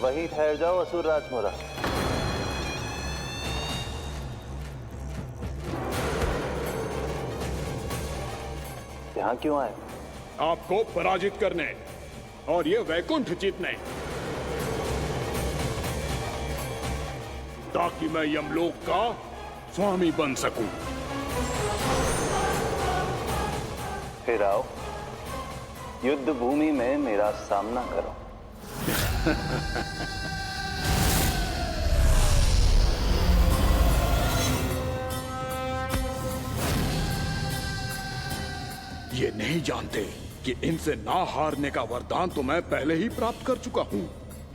वहीं ठहर जाओ असुर राजमोरा। यहाँ क्यों आए? आपको पराजित करने और ये वैकुंठ जीतने, ताकि मैं यमलोक का स्वामी बन सकूं। फिर आओ, युद्ध भूमि में मेरा सामना करो। ये नहीं जानते कि इनसे ना हारने का वरदान तो मैं पहले ही प्राप्त कर चुका हूं,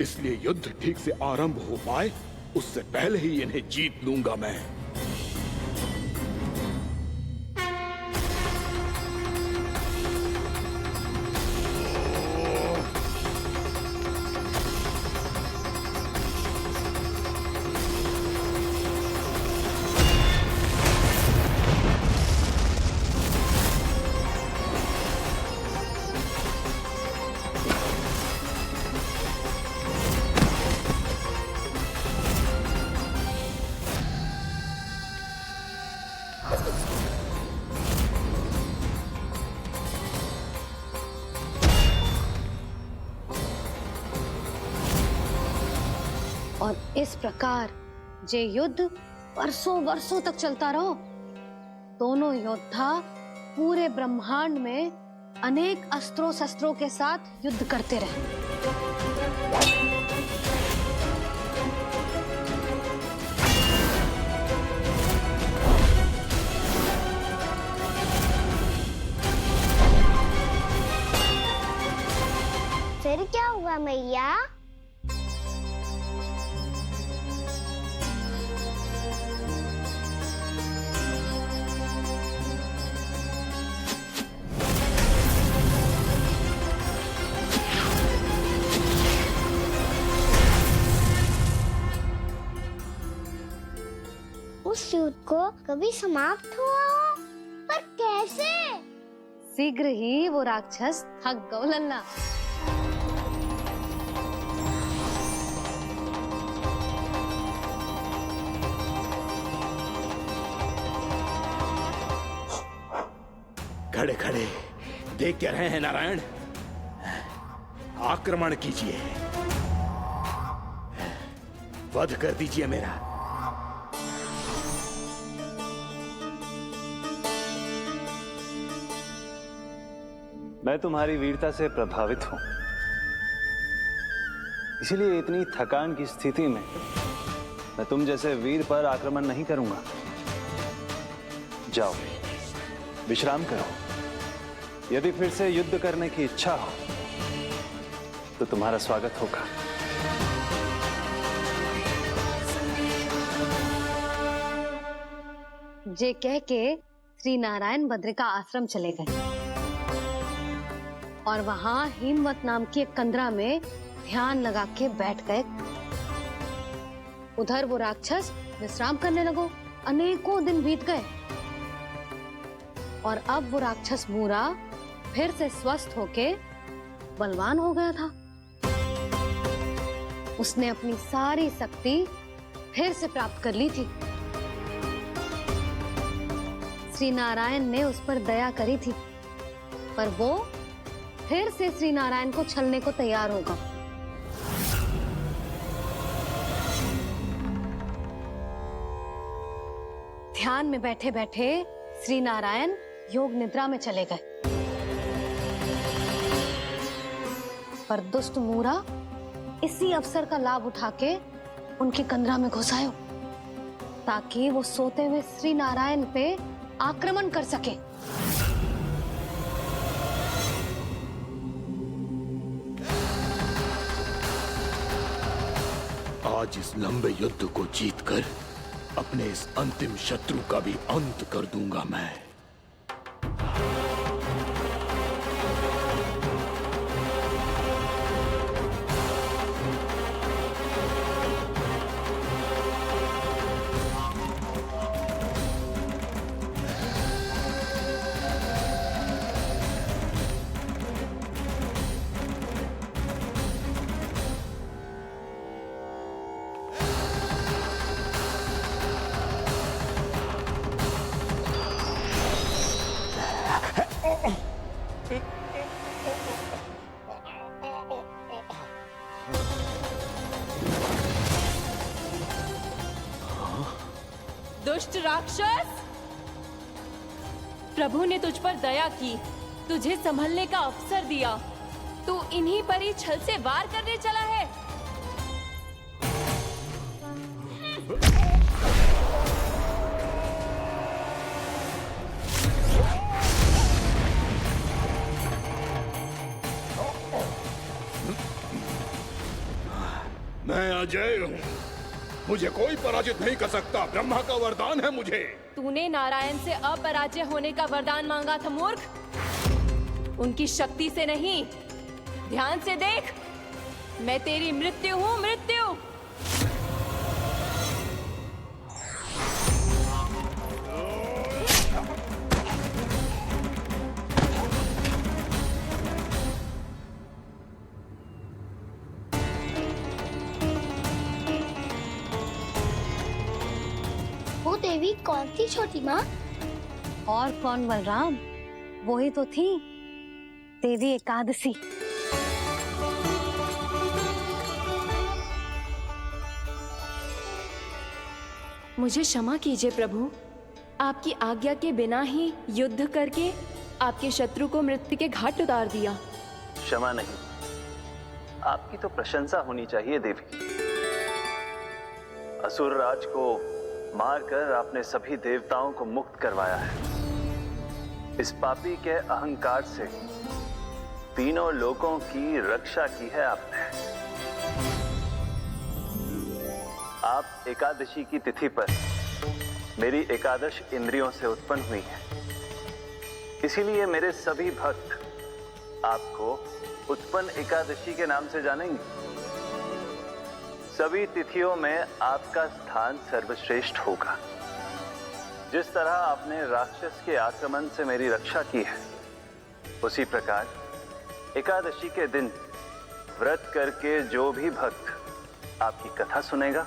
इसलिए युद्ध ठीक से आरंभ हो पाए उससे पहले ही इन्हें जीत लूंगा मैं। और इस प्रकार ये युद्ध वर्षों वर्षों तक चलता रहो। दोनों योद्धा पूरे ब्रह्मांड में अनेक अस्त्रों शस्त्रों के साथ युद्ध करते रहे। फिर क्या हुआ मैया? उस युद्ध को कभी समाप्त हुआ हो, पर कैसे? शीघ्र ही वो राक्षस थक गौ लल्ला। खड़े खड़े देख क्या रहे हैं नारायण? आक्रमण कीजिए, वध कर दीजिए मेरा। मैं तुम्हारी वीरता से प्रभावित हूं, इसलिए इतनी थकान की स्थिति में मैं तुम जैसे वीर पर आक्रमण नहीं करूंगा। जाओ विश्राम करो। यदि फिर से युद्ध करने की इच्छा हो तो तुम्हारा स्वागत होगा। ये कह के श्री नारायण बद्रिका आश्रम चले गए और वहां हिमवत नाम की एक कंदरा में ध्यान लगा के बैठ गए। उधर वो राक्षस विश्राम करने लगो। अनेकों दिन बीत गए और अब वो राक्षस मूरा फिर से स्वस्थ होके बलवान हो गया था। उसने अपनी सारी शक्ति फिर से प्राप्त कर ली थी। श्री नारायण ने उस पर दया करी थी, पर वो फिर से श्री नारायण को छलने को तैयार होगा। ध्यान में बैठे बैठे श्री नारायण योग निद्रा में चले गए, पर दुष्ट मूरा इसी अवसर का लाभ उठा के उनकी कंदरा में घुस आयो, ताकि वो सोते हुए श्री नारायण पे आक्रमण कर सके। आज इस लंबे युद्ध को जीतकर अपने इस अंतिम शत्रु का भी अंत कर दूंगा मैं। राक्षस! प्रभु ने तुझ पर दया की, तुझे संभलने का अवसर दिया। तू इन्हीं पर ही छल से वार करने चला है। मैं अजय हूँ, मुझे कोई पराजित नहीं कर सकता। ब्रह्मा का वरदान है मुझे। तूने नारायण से अपराजय होने का वरदान मांगा था मूर्ख। उनकी शक्ति से नहीं, ध्यान से देख। मैं तेरी मृत्यु हूँ, मृत्यु। वो देवी कौन सी छोटी माँ? और कौन बलराम, वही तो थी देवी एकादशी। मुझे क्षमा कीजिए प्रभु, आपकी आज्ञा के बिना ही युद्ध करके आपके शत्रु को मृत्यु के घाट उतार दिया। क्षमा नहीं, आपकी तो प्रशंसा होनी चाहिए देवी। असुर राज को मारकर आपने सभी देवताओं को मुक्त करवाया है। इस पापी के अहंकार से तीनों लोकों की रक्षा की है आपने। आप एकादशी की तिथि पर मेरी एकादश इंद्रियों से उत्पन्न हुई हैं। इसीलिए मेरे सभी भक्त आपको उत्पन्न एकादशी के नाम से जानेंगे। सभी तिथियों में आपका स्थान सर्वश्रेष्ठ होगा। जिस तरह आपने राक्षस के आक्रमण से मेरी रक्षा की है, उसी प्रकार एकादशी के दिन व्रत करके जो भी भक्त आपकी कथा सुनेगा,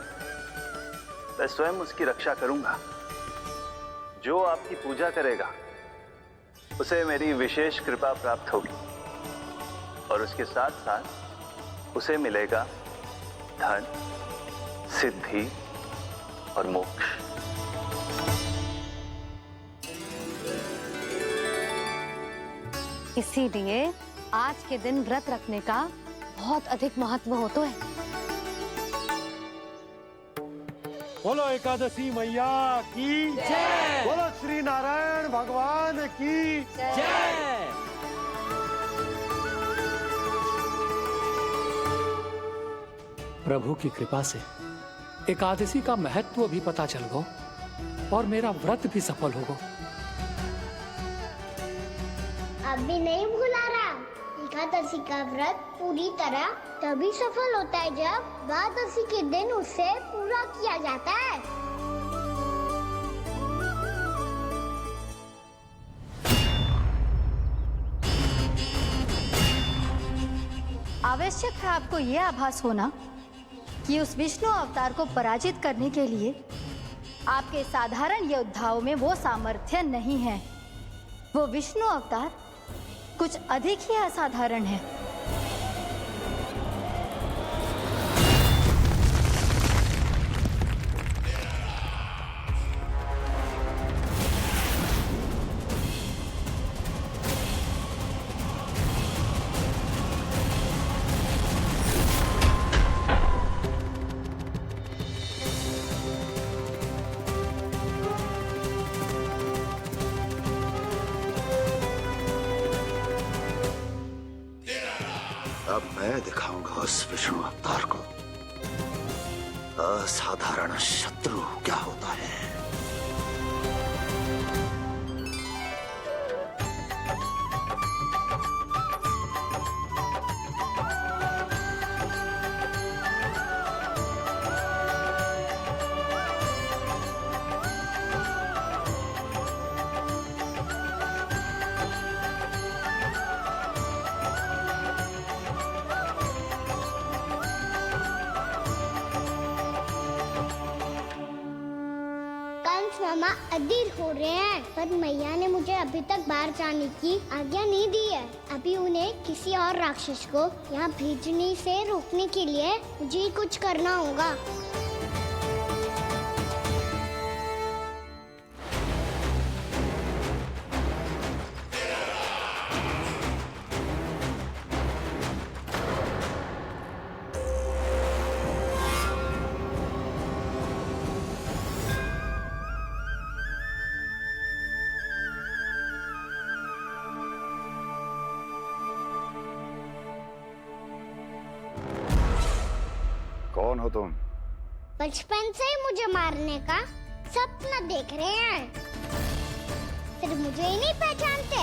मैं स्वयं उसकी रक्षा करूंगा। जो आपकी पूजा करेगा, उसे मेरी विशेष कृपा प्राप्त होगी और उसके साथ साथ उसे मिलेगा धन, सिद्धि और मोक्ष। इसीलिए आज के दिन व्रत रखने का बहुत अधिक महत्व होता है। बोलो एकादशी मैया की जय। बोलो श्री नारायण भगवान की जय। प्रभु की कृपा से एकादशी का महत्व भी पता चल गो और मेरा व्रत भी सफल होगा। अभी नहीं भूला रहा, एकादशी का व्रत पूरी तरह तभी सफल होता है जब द्वादशी के दिन उसे पूरा किया जाता है। आवश्यक है आपको यह आभास होना कि उस विष्णु अवतार को पराजित करने के लिए आपके साधारण योद्धाओं में वो सामर्थ्य नहीं है। वो विष्णु अवतार कुछ अधिक ही असाधारण है। अब मैं दिखाऊंगा उस विष्णु अवतार को असाधारण शत्रु क्या होता है। मामा अधीर हो रहे हैं, पर मैया ने मुझे अभी तक बाहर जाने की आज्ञा नहीं दी है। अभी उन्हें किसी और राक्षस को यहाँ भेजने से रोकने के लिए मुझे ही कुछ करना होगा। कौन हो तुम? बचपन से ही मुझे मारने का सपना देख रहे हैं, सिर्फ मुझे ही नहीं पहचानते।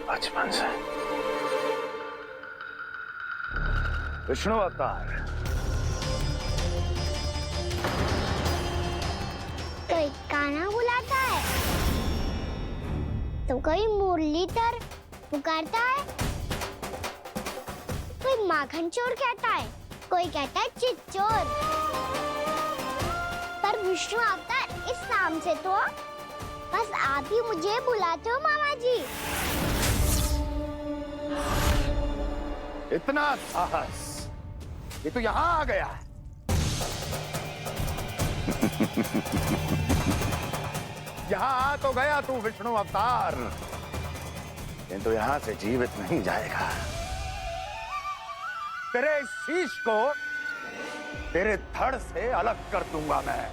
बचपन से विष्णु अवतार। कोई कान्हा बुलाता है तो कोई मुरलीधर पुकारता है, कोई माखन चोर कहता है, कोई कहता है चिच्चोर। पर विष्णु अवतार इस नाम से तो बस आप ही मुझे बुलाते हो मामा जी। इतना साहस, ये तो यहाँ आ गया है। यहाँ आ तो गया तू विष्णु अवतार, किंतु यहाँ से जीवित नहीं जाएगा। तेरे इस शीश को तेरे धड़ से अलग कर दूंगा मैं।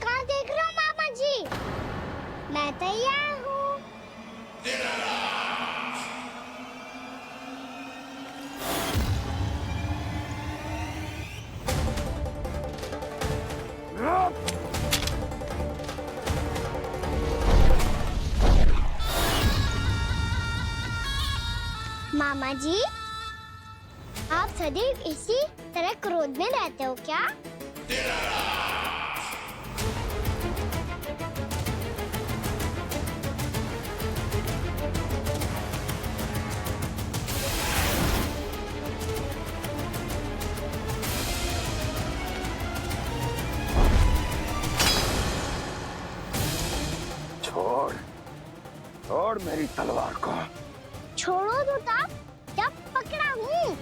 कहाँ देख रहे हो मामा जी? मैं तैयार हूँ। मामा जी, आप सदैव इसी तरह क्रोध में रहते हो क्या? छोड़, छोड़ मेरी तलवार को। छोड़ो तो तब जब पकड़ा हूँ।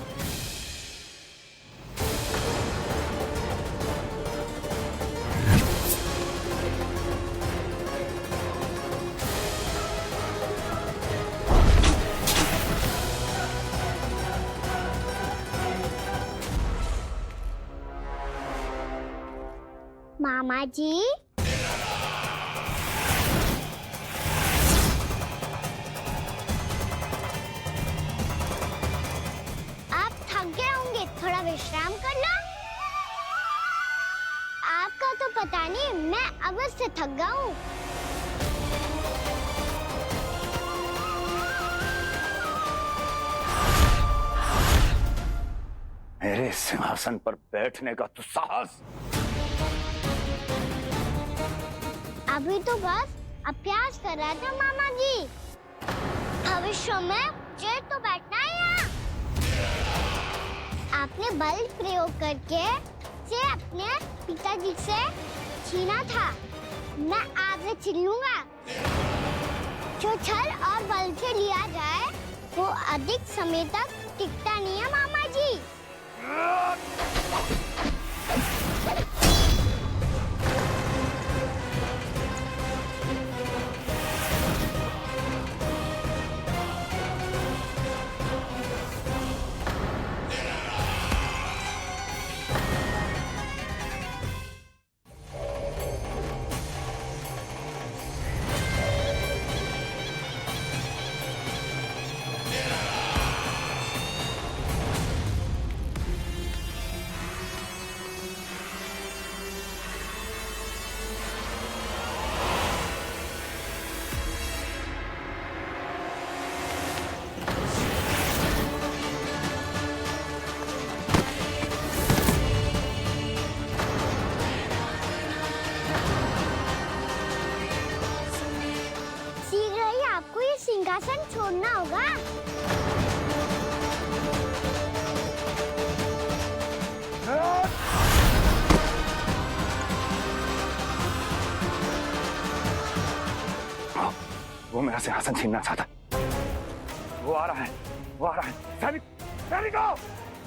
मामा जी, आप थक गए होंगे, थोड़ा विश्राम कर लो। आपका तो पता नहीं, मैं अवश्य थक गया हूँ। मेरे सिंहासन पर बैठने का तो साहस। अभी तो बस अभ्यास कर रहा था मामा जी। भविष्य में मुझे तो बैठना है यहाँ। आपने बल प्रयोग करके से अपने पिताजी से छीना था, मैं आपसे छीन लूंगा। जो छल और बल से लिया जाए वो अधिक समय तक टिकता नहीं है मामा जी। सिंहासन छोड़ना होगा। वो मेरा सिंहासन छीनना चाहता। वो आ रहा है, वो आ रहा है। सैनिक, सैनिकों,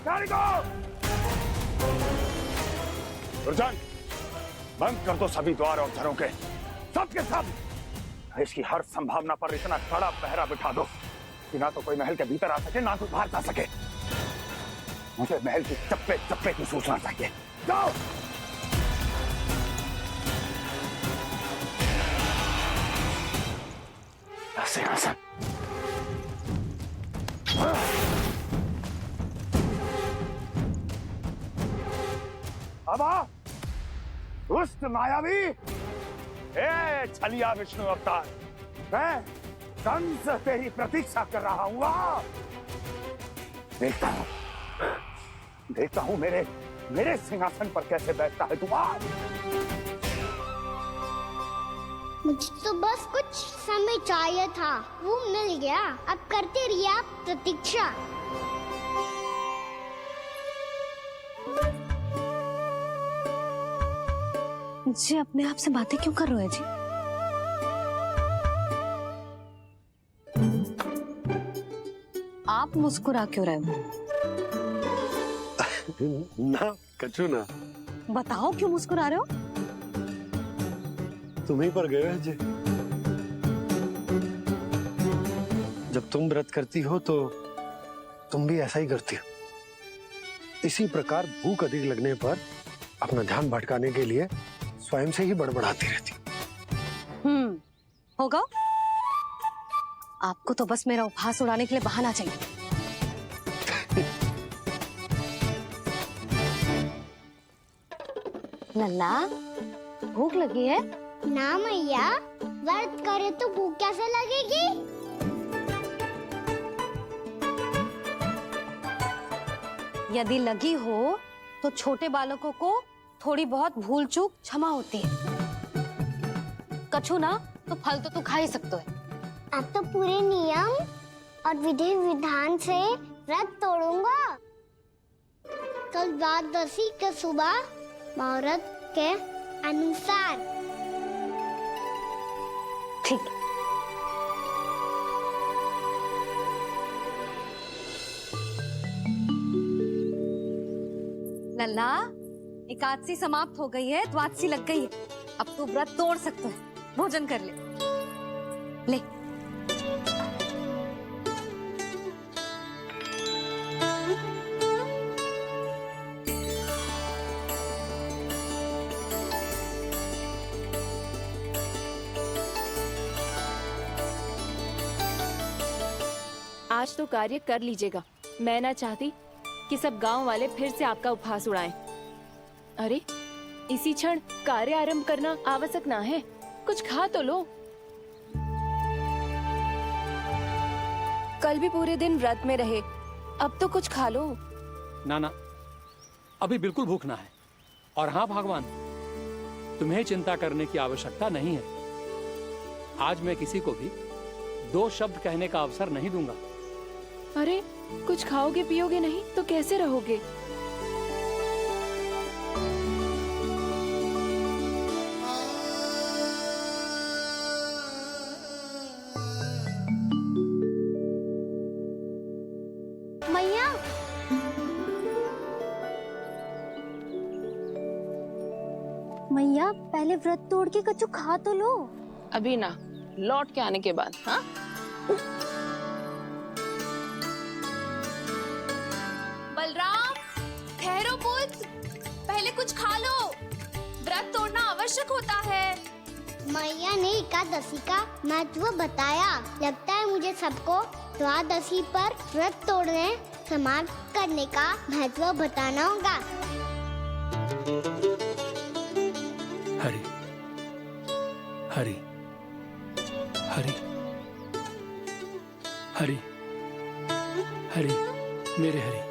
सैनिकों! दुर्जन, बंद कर दो सभी द्वार और झरोखे, सब के सब। इसकी हर संभावना पर इतना कड़ा पहरा बिठा दो कि ना तो कोई महल के भीतर आ सके, ना कोई बाहर जा सके। मुझे महल की चप्पे चप्पे की सूचना चाहिए। जाओ। सिंहासन। अब आ, दुष्ट मायावी, ए छलिया विष्णु अवतार, मैं कंस तेरी प्रतीक्षा कर रहा हूँ। देखता हूँ मेरे सिंहासन पर कैसे बैठता है तू। मुझे तो बस कुछ समय चाहिए था, वो मिल गया। अब करते रहिए आप प्रतीक्षा। जी अपने आप से बातें क्यों कर रहे हो जी? आप मुस्कुरा क्यों रहे हो? ना कछु ना। बताओ क्यों मुस्कुरा रहे हो? तुम ही पर गए हैं जी। जब तुम व्रत करती हो तो तुम भी ऐसा ही करती हो। इसी प्रकार भूख अधिक लगने पर अपना ध्यान भटकाने के लिए स्वयं से ही बड़बड़ाती रहती। होगा। आपको तो बस मेरा उपहास उड़ाने के लिए बहाना चाहिए। नन्ना, भूख लगी है? ना मैया, व्रत करे तो भूख कैसे लगेगी? यदि लगी हो तो छोटे बालकों को थोड़ी बहुत भूल चूक क्षमा होती है। कछु ना तो फल तो तू खा ही सकते है। अब तो पूरे नियम और विधि विधान से व्रत तोड़ूंगा। कल द्वादशी के सुबह मुहूर्त के अनुसार। ठीक। लल्ला, एकादशी समाप्त हो गई है, द्वादशी लग गई है। अब तू व्रत तोड़ सकते है। भोजन कर ले। ले। आज तो कार्य कर लीजिएगा। मैं ना चाहती कि सब गांव वाले फिर से आपका उपहास उड़ाएं। अरे, इसी क्षण कार्य आरंभ करना आवश्यक ना है। कुछ खा तो लो। कल भी पूरे दिन व्रत में रहे, अब तो कुछ खा लो। ना, अभी बिल्कुल भूख ना है। और हाँ भगवान, तुम्हें चिंता करने की आवश्यकता नहीं है। आज मैं किसी को भी 2 शब्द कहने का अवसर नहीं दूंगा। अरे, कुछ खाओगे पियोगे नहीं तो कैसे रहोगे? मैया, मैया पहले व्रत तोड़ के कछु खा तो लो। अभी ना, लौट के आने के बाद। हाँ, बलराम, ठहरो पुत्र, पहले कुछ खा लो। व्रत तोड़ना आवश्यक होता है। मैया ने एकादशी का महत्व बताया। लगता है मुझे सबको द्वादशी पर व्रत तोड़ने समाप्त करने का महत्व बताना होगा। हरि हरि हरि हरि हरि, मेरे हरि।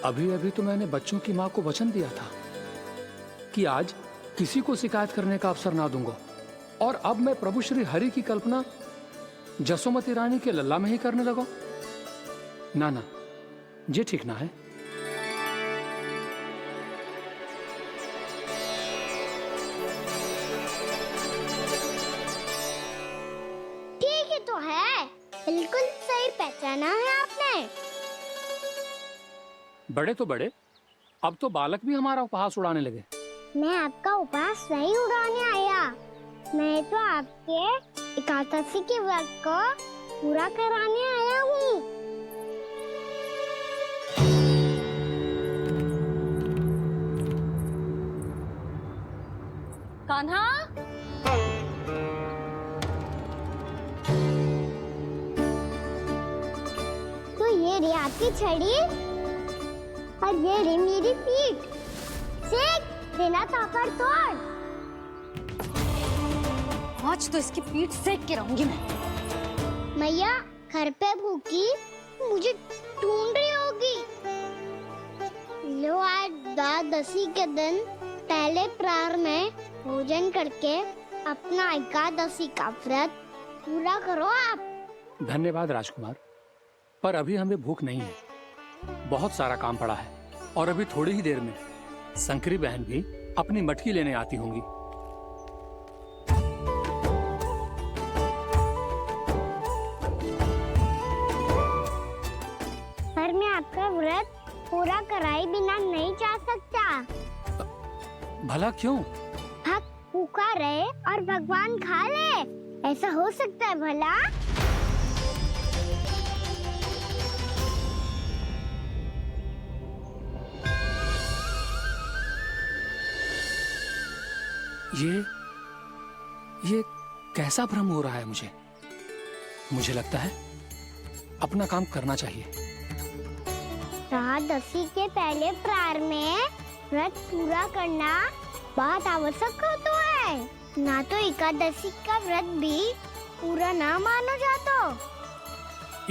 अभी अभी तो मैंने बच्चों की माँ को वचन दिया था कि आज किसी को शिकायत करने का अवसर ना दूंगा, और अब मैं प्रभु श्री हरि की कल्पना जसोमती रानी के लल्ला में ही करने लगा। ना ना, ये ठीक ना है। ठीक ही तो है, बिल्कुल सही पहचाना है आपने। बड़े तो बड़े, अब तो बालक भी हमारा उपहास उड़ाने लगे। मैं आपका उपहास नहीं उड़ाने आया, मैं तो आपके एकादशी के व्रत को पूरा कराने आया हूँ। कान्हा, तो ये रे आपकी छड़ी और ये रे मेरी पीठ। सेक देना तापर तोड़। आज तो इसकी पीठ सेक के रहूंगी मैं। मैया घर पे भूखी मुझे ढूंढ रही होगी। लो आज द्वादशी के दिन पहले प्रहर में भोजन करके अपना एकादशी का व्रत पूरा करो आप। धन्यवाद राजकुमार, पर अभी हमें भूख नहीं है। बहुत सारा काम पड़ा है, और अभी थोड़ी ही देर में शंकरी बहन भी अपनी मटकी लेने आती होंगी। पर मैं आपका व्रत पूरा कराए बिना नहीं जा सकता। भला क्यों? भक्त भूखा रहे और भगवान खा ले, ऐसा हो सकता है भला? ये कैसा भ्रम हो रहा है मुझे लगता है अपना काम करना चाहिए। द्वादशी के पहले प्रहर में व्रत पूरा करना बहुत आवश्यक होता है, ना तो एकादशी का व्रत भी पूरा ना मानो जातो।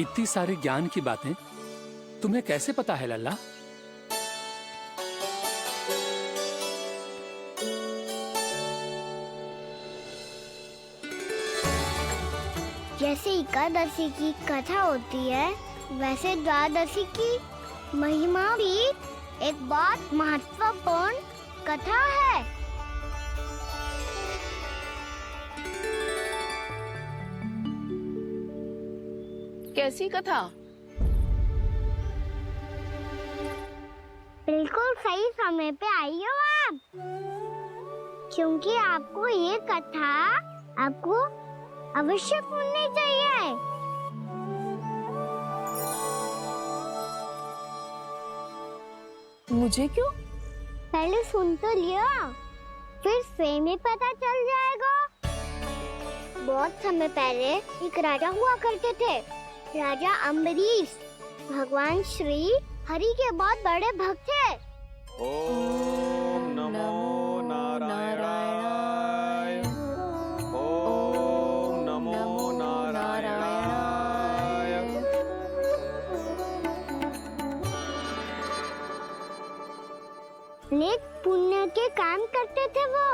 इतनी सारी ज्ञान की बातें तुम्हें कैसे पता है लल्ला? जैसे एकादशी की कथा होती है, वैसे द्वादशी की महिमा भी एक बहुत महत्वपूर्ण कथा है। कैसी कथा? बिल्कुल सही समय पे आई हो आप, क्योंकि आपको ये कथा आपको अवश्य सुननी चाहिए। मुझे क्यों? पहले सुन तो लियो, फिर स्वयं ही पता चल जाएगा। बहुत समय पहले एक राजा हुआ करते थे, राजा अम्बरीश। भगवान श्री हरि के बहुत बड़े भक्त थे। ओम नमो नारायणाय। ओम नमो नारायणाय। नेक पुण्य के काम करते थे वो।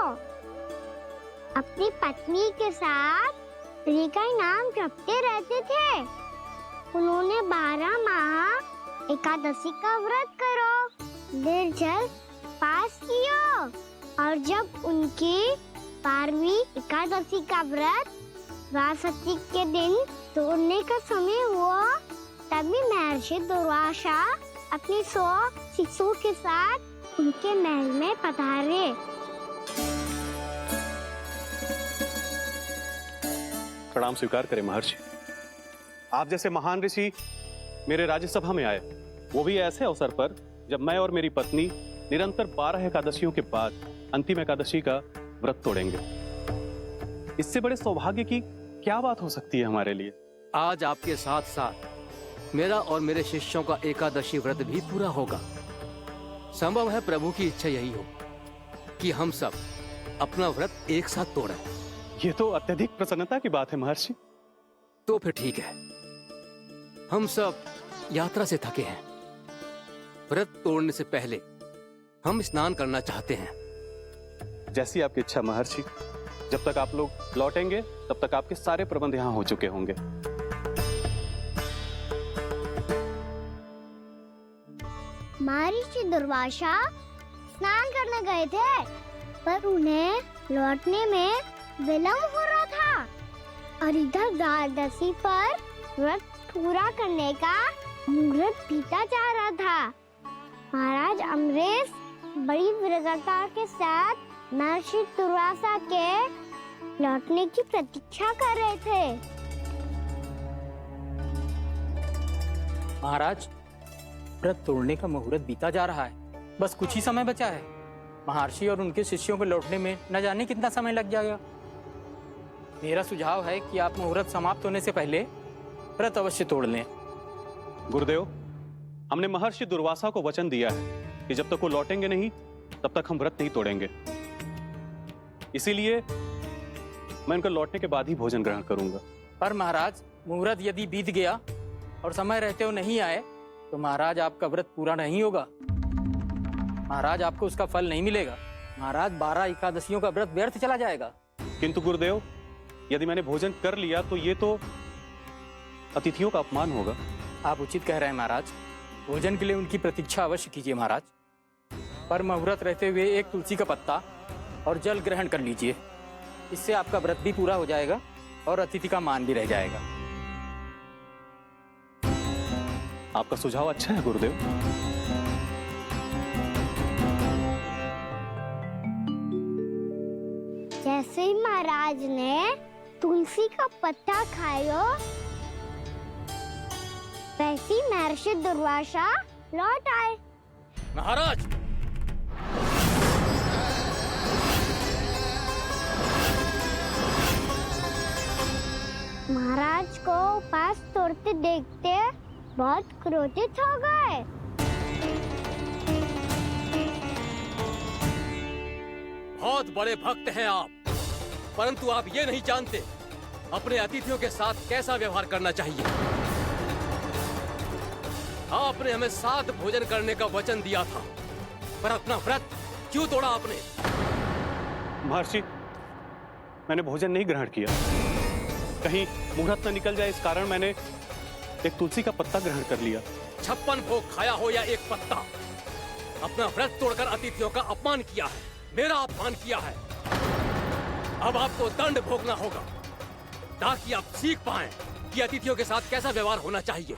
अपनी पत्नी के साथ हरि का नाम जपते रहते थे। उन्होंने 12 माह एकादशी का व्रत करो निर्जल पास किया, और जब उनकी 12वीं एकादशी का व्रत द्वादशी के दिन तोड़ने का समय हुआ, तभी महर्षि दुर्वासा अपनी 100 शिष्यों के साथ उनके महल में पधारे। प्रणाम स्वीकार करें महर्षि। आप जैसे महान ऋषि मेरे राज्यसभा में आए, वो भी ऐसे अवसर पर जब मैं और मेरी पत्नी निरंतर 12 एकादशियों के बाद अंतिम एकादशी का व्रत तोड़ेंगे। इससे बड़े सौभाग्य की क्या बात हो सकती है हमारे लिए? आज आपके साथ साथ मेरा और मेरे शिष्यों का एकादशी व्रत भी पूरा होगा। संभव है प्रभु की इच्छा यही हो कि हम सब अपना व्रत एक साथ तोड़ें। ये तो अत्यधिक प्रसन्नता की बात है महर्षि। तो फिर ठीक है, हम सब यात्रा से थके हैं, व्रत तोड़ने से पहले हम स्नान करना चाहते हैं। जैसी आपकी इच्छा महर्षि। जब तक आप लोग लौटेंगे तब तक आपके सारे प्रबंध यहाँ हो चुके होंगे। महर्षि दुर्वासा स्नान करने गए थे, पर उन्हें लौटने में विलंब हो रहा था और इधर द्वादशी पर व्रत पूरा करने का मुहूर्त बीता जा रहा था। महाराज अम्बरीश बड़ी विरगता के साथ महर्षि दुर्वासा के लौटने की प्रतीक्षा कर रहे थे। महाराज, व्रत तोड़ने का मुहूर्त बीता जा रहा है। बस कुछ ही समय बचा है। महर्षि और उनके शिष्यों को लौटने में न जाने कितना समय लग जाएगा। मेरा सुझाव है कि आप मुहूर्त समाप्त होने से पहले व्रत अवश्य तोड़ लें। गुरुदेव, हमने महर्षि दुर्वासा को वचन दिया है कि जब तक वो लौटेंगे नहीं तब तक हम व्रत नहीं तोड़ेंगे। इसीलिए मैं उनका लौटने के बाद ही भोजन ग्रहण करूंगा। पर महाराज, मुहूर्त यदि बीत गया और समय रहते हो नहीं आए तो महाराज आपका व्रत पूरा नहीं होगा। महाराज, आपको उसका फल नहीं मिलेगा। महाराज, 12 एकादशियों का व्रत व्यर्थ चला जाएगा। किंतु गुरुदेव, यदि मैंने भोजन कर लिया तो ये तो अतिथियों का अपमान होगा। आप उचित कह रहे हैं महाराज। भोजन के लिए उनकी प्रतीक्षा अवश्य कीजिए महाराज। पर मुहूर्त रहते हुए एक तुलसी का पत्ता और जल ग्रहण कर लीजिए। इससे आपका व्रत भी पूरा हो जाएगा और अतिथि का मान भी रह जाएगा। आपका सुझाव अच्छा है गुरुदेव। जैसे ही महाराज ने तुलसी का पत्ता खाया, वैसे ही महर्षि दुर्वासा लौट आए। महाराज, महाराज को उपास तोड़ते देखते बहुत क्रोधित हो गए। बहुत बड़े भक्त हैं आप, परंतु आप ये नहीं जानते अपने अतिथियों के साथ कैसा व्यवहार करना चाहिए। आपने हमें साथ भोजन करने का वचन दिया था, पर अपना व्रत क्यों तोड़ा आपने? महर्षि, मैंने भोजन नहीं ग्रहण किया। कहीं मुहूर्त न निकल जाए इस कारण मैंने एक तुलसी का पत्ता ग्रहण कर लिया। 56 भोग खाया हो या एक पत्ता, अपना व्रत तोड़कर अतिथियों का अपमान किया है, मेरा अपमान किया है। अब आपको दंड भोगना होगा ताकि आप सीख पाएं कि अतिथियों के साथ कैसा व्यवहार होना चाहिए।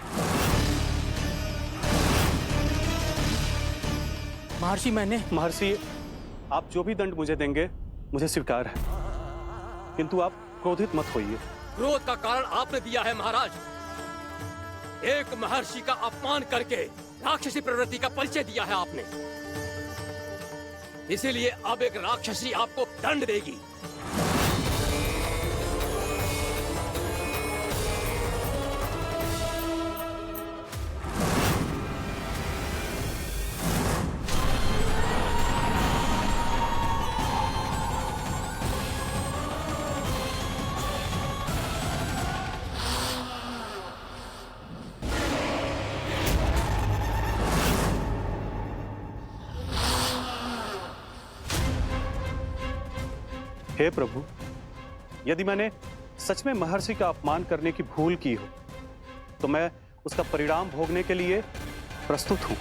महर्षि, आप जो भी दंड मुझे देंगे मुझे स्वीकार है, किंतु आप क्रोधित मत होइए। क्रोध का कारण आपने दिया है महाराज। एक महर्षि का अपमान करके राक्षसी प्रवृत्ति का परिचय दिया है आपने। इसीलिए अब एक राक्षसी आपको दंड देगी। हे प्रभु, यदि मैंने सच में महर्षि का अपमान करने की भूल की हो तो मैं उसका परिणाम भोगने के लिए प्रस्तुत हूं।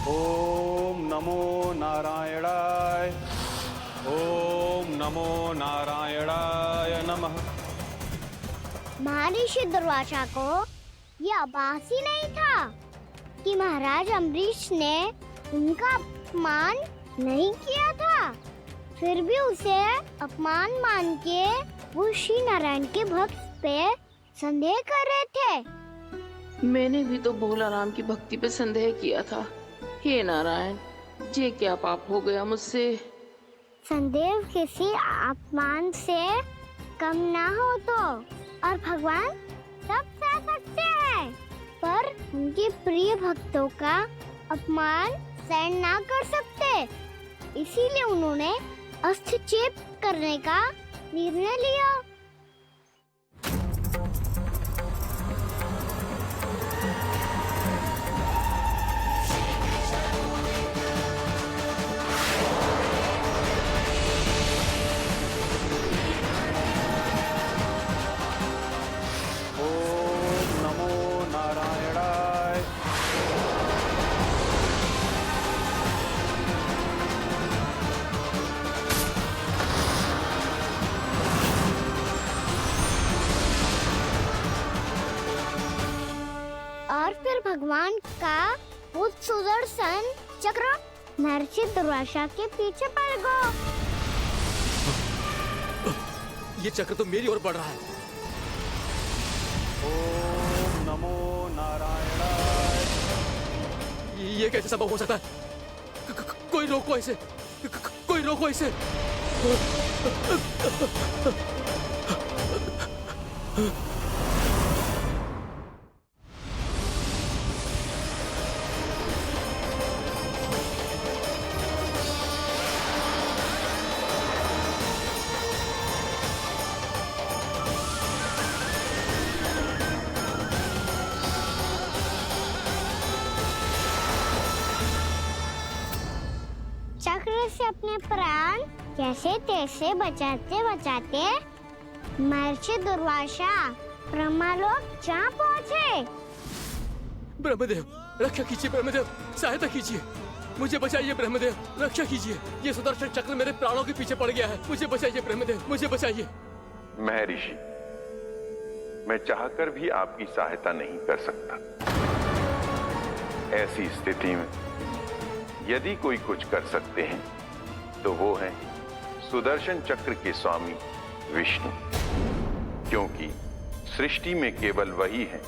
ओम नमो नारायणाय, ओम नमो नारायणाय नमः। महर्षि दुर्वासा को यह आभास ही नहीं था कि महाराज अम्बरीश ने उनका अपमान नहीं किया था। फिर भी उसे अपमान मान के वो श्री नारायण के भक्त पे संदेह कर रहे थे। मैंने भी तो भोला राम की भक्ति पे संदेह किया था। हे नारायण, ये क्या पाप हो गया मुझसे? संदेह किसी अपमान से कम ना हो तो, और भगवान सब सह सकते हैं, पर उनके प्रिय भक्तों का अपमान सहन ना कर सकते। इसीलिए उन्होंने हस्तक्षेप करने का निर्णय लिया। फिर भगवान का वो सुदर्शन चक्र महर्षि दुर्वासा के पीछे पड़ गया। ये चक्र तो मेरी ओर बढ़ रहा है। ओम नमो नारायणाय। ये कैसे संभव हो सकता है? कोई रोको इसे, कोई रोको इसे। चक्र से अपने प्राण कैसे तैसे बचाते बचाते महर्षि दुर्वासा ब्रह्मलोक जा पहुँचे। ब्रह्मदेव रक्षा कीजिए, ब्रह्मदेव सहायता कीजिए, मुझे बचाइए ब्रह्मदेव, रक्षा कीजिए। ये सुदर्शन चक्र मेरे प्राणों के पीछे पड़ गया है, मुझे बचाइए ब्रह्मदेव, मुझे बचाइए। महर्षि, मैं चाहकर भी आपकी सहायता नहीं कर सकता। ऐसी स्थिति में यदि कोई कुछ कर सकते हैं तो वो है सुदर्शन चक्र के स्वामी विष्णु, क्योंकि सृष्टि में केवल वही है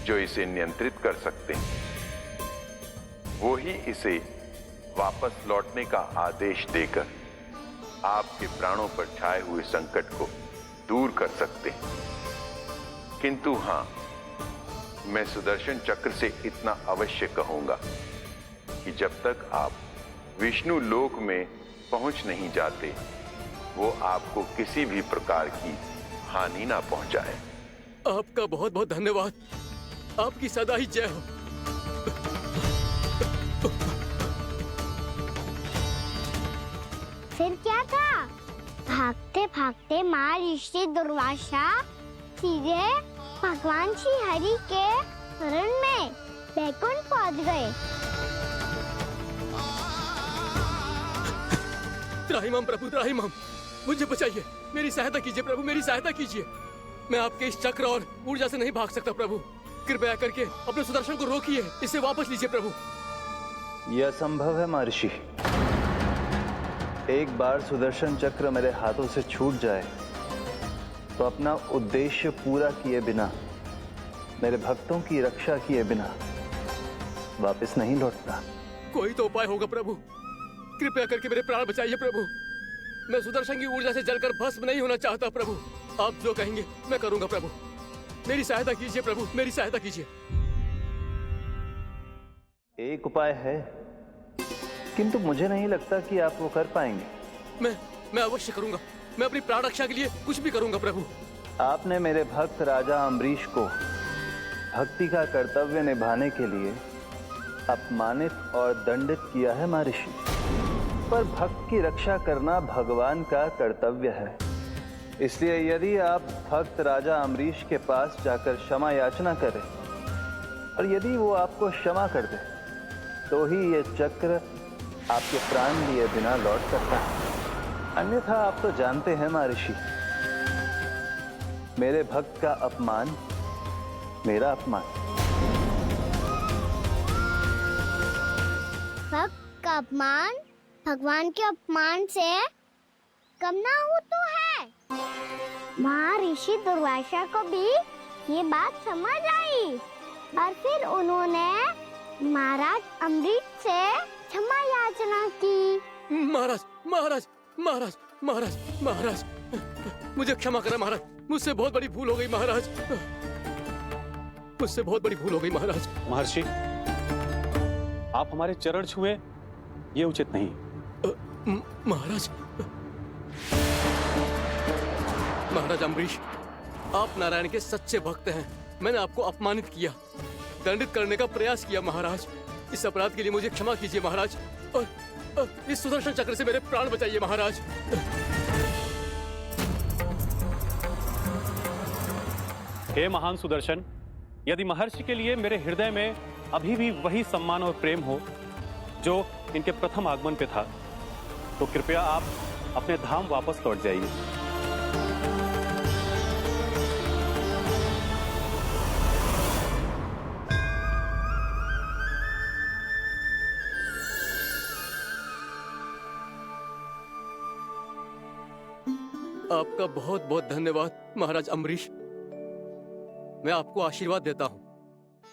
जो इसे नियंत्रित कर सकते हैं। वो ही इसे वापस लौटने का आदेश देकर आपके प्राणों पर छाए हुए संकट को दूर कर सकते हैं। किंतु हां, मैं सुदर्शन चक्र से इतना अवश्य कहूंगा कि जब तक आप विष्णु लोक में पहुंच नहीं जाते, वो आपको किसी भी प्रकार की हानि ना पहुंचाए। आपका बहुत बहुत धन्यवाद, आपकी सदा ही जय हो। फिर क्या था? भागते भागते महर्षि दुर्वासा सीधे भगवान श्री हरि के शरण में बैकुंठ पहुंच गए। त्राहिमाम प्रभु, त्राहिमाम, मुझे बचाइए, मेरी सहायता कीजिए प्रभु, मेरी सहायता कीजिए। मैं आपके इस चक्र और ऊर्जा से नहीं भाग सकता प्रभु, कृपया करके अपने सुदर्शन को रोकिए, इसे वापस लीजिए प्रभु। यह असंभव है महर्षि। एक बार सुदर्शन चक्र मेरे हाथों से छूट जाए तो अपना उद्देश्य पूरा किए बिना, मेरे भक्तों की रक्षा किए बिना वापस नहीं लौटता। कोई तो उपाय होगा प्रभु, कृपया करके मेरे प्राण बचाइए प्रभु। मैं सुदर्शन की ऊर्जा से जलकर भस्म नहीं होना चाहता प्रभु। आप जो कहेंगे मैं करूंगा प्रभु, मेरी सहायता कीजिए प्रभु, मेरी सहायता कीजिए। एक उपाय है, किंतु मुझे नहीं लगता कि आप वो कर पाएंगे। मैं अवश्य करूंगा, मैं अपनी प्राण रक्षा के लिए कुछ भी करूंगा प्रभु। आपने मेरे भक्त राजा अम्बरीश को भक्ति का कर्तव्य निभाने के लिए अपमानित और दंडित किया है महर्षि, पर भक्त की रक्षा करना भगवान का कर्तव्य है। इसलिए यदि आप भक्त राजा अम्बरीश के पास जाकर क्षमा याचना करें और यदि वो आपको क्षमा कर दे तो ही ये चक्र आपके प्राण लिए बिना लौट सकता है। अन्यथा आप तो जानते हैं महर्षि, मेरे भक्त का अपमान मेरा अपमान। भक्त का अपमान भगवान के अपमान से कम ना हो तो है। महर्षि दुर्वासा को भी ये बात समझ आई और फिर उन्होंने महाराज अम्बरीश से क्षमा याचना की। महाराज महाराज महाराज महाराज महाराज, मुझे क्षमा करें महाराज, मुझसे बहुत बड़ी भूल हो गई महाराज, मुझसे बहुत बड़ी भूल हो गई महाराज। महर्षि, आप हमारे चरण छुए ये उचित नहीं। महाराज, महाराज अम्बरीश, आप नारायण के सच्चे भक्त हैं। मैंने आपको अपमानित किया, दंडित करने का प्रयास किया महाराज। इस अपराध के लिए मुझे क्षमा कीजिए महाराज, और इस सुदर्शन चक्र से मेरे प्राण बचाइए महाराज। हे महान सुदर्शन, यदि महर्षि के लिए मेरे हृदय में अभी भी वही सम्मान और प्रेम हो जो इनके प्रथम आगमन पे था, तो कृपया आप अपने धाम वापस लौट जाइए। आपका बहुत बहुत धन्यवाद महाराज अम्बरीश। मैं आपको आशीर्वाद देता हूँ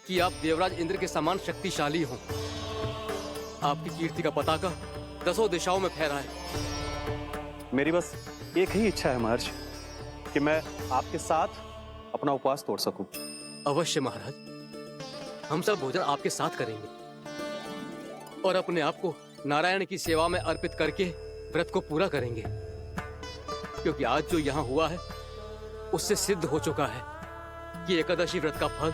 कि आप देवराज इंद्र के समान शक्तिशाली हों। आपकी कीर्ति का पताका 10 दिशाओं में फहराए। मेरी बस एक ही इच्छा है महर्षि, कि मैं आपके साथ अपना उपवास तोड़ सकूं। अवश्य महाराज, हम सब भोजन आपके साथ करेंगे और अपने आप को नारायण की सेवा में अर्पित करके व्रत को पूरा करेंगे, क्योंकि आज जो यहाँ हुआ है उससे सिद्ध हो चुका है कि एकादशी व्रत का फल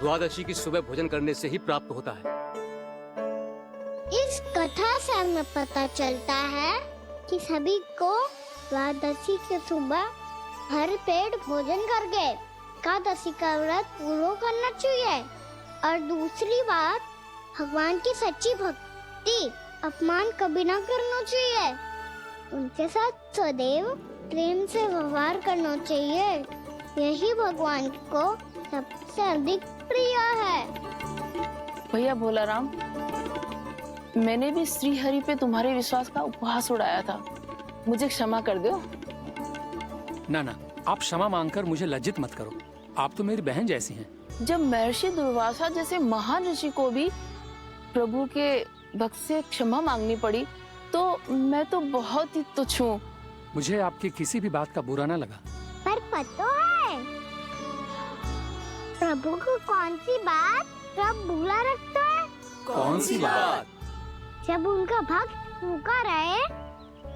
द्वादशी की सुबह भोजन करने से ही प्राप्त होता है। इस कथा से हमें पता चलता है कि सभी को द्वादशी के सुबह भर पेट भोजन करके एकादशी का व्रत पूरा करना चाहिए। और दूसरी बात, भगवान की सच्ची भक्ति अपमान कभी ना करना चाहिए। उनके साथ सदैव प्रेम से व्यवहार करना चाहिए। यही भगवान को सबसे अधिक प्रिय है। भैया भोलाराम, मैंने भी श्री हरि पे तुम्हारे विश्वास का उपहास उड़ाया था, मुझे क्षमा कर दो। ना ना, आप क्षमा मांगकर मुझे लज्जित मत करो, आप तो मेरी बहन जैसी हैं। जब महर्षि दुर्वासा जैसे महान ऋषि को भी प्रभु के भक्त से क्षमा मांगनी पड़ी, तो मैं तो बहुत ही तुच्छ हूँ। मुझे आपकी किसी भी बात का बुरा ना लगा। पर पता है प्रभु को कौन सी बात सब भूला रखता है? कौन सी बात? जब उनका भक्त भूखा रहे,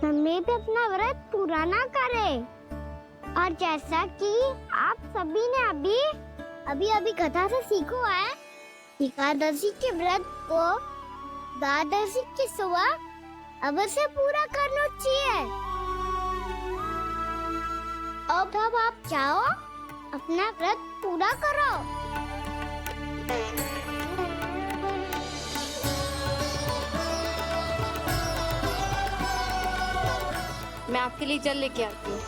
समय पे अपना व्रत पूरा ना करे। और जैसा कि आप सभी ने अभी कथा से सीखो है, एकादशी के व्रत को द्वादशी की सुबह अवश्य पूरा करना चाहिए। अब आप जाओ, अपना व्रत पूरा करो। मैं आपके लिए जल लेके आती हूँ।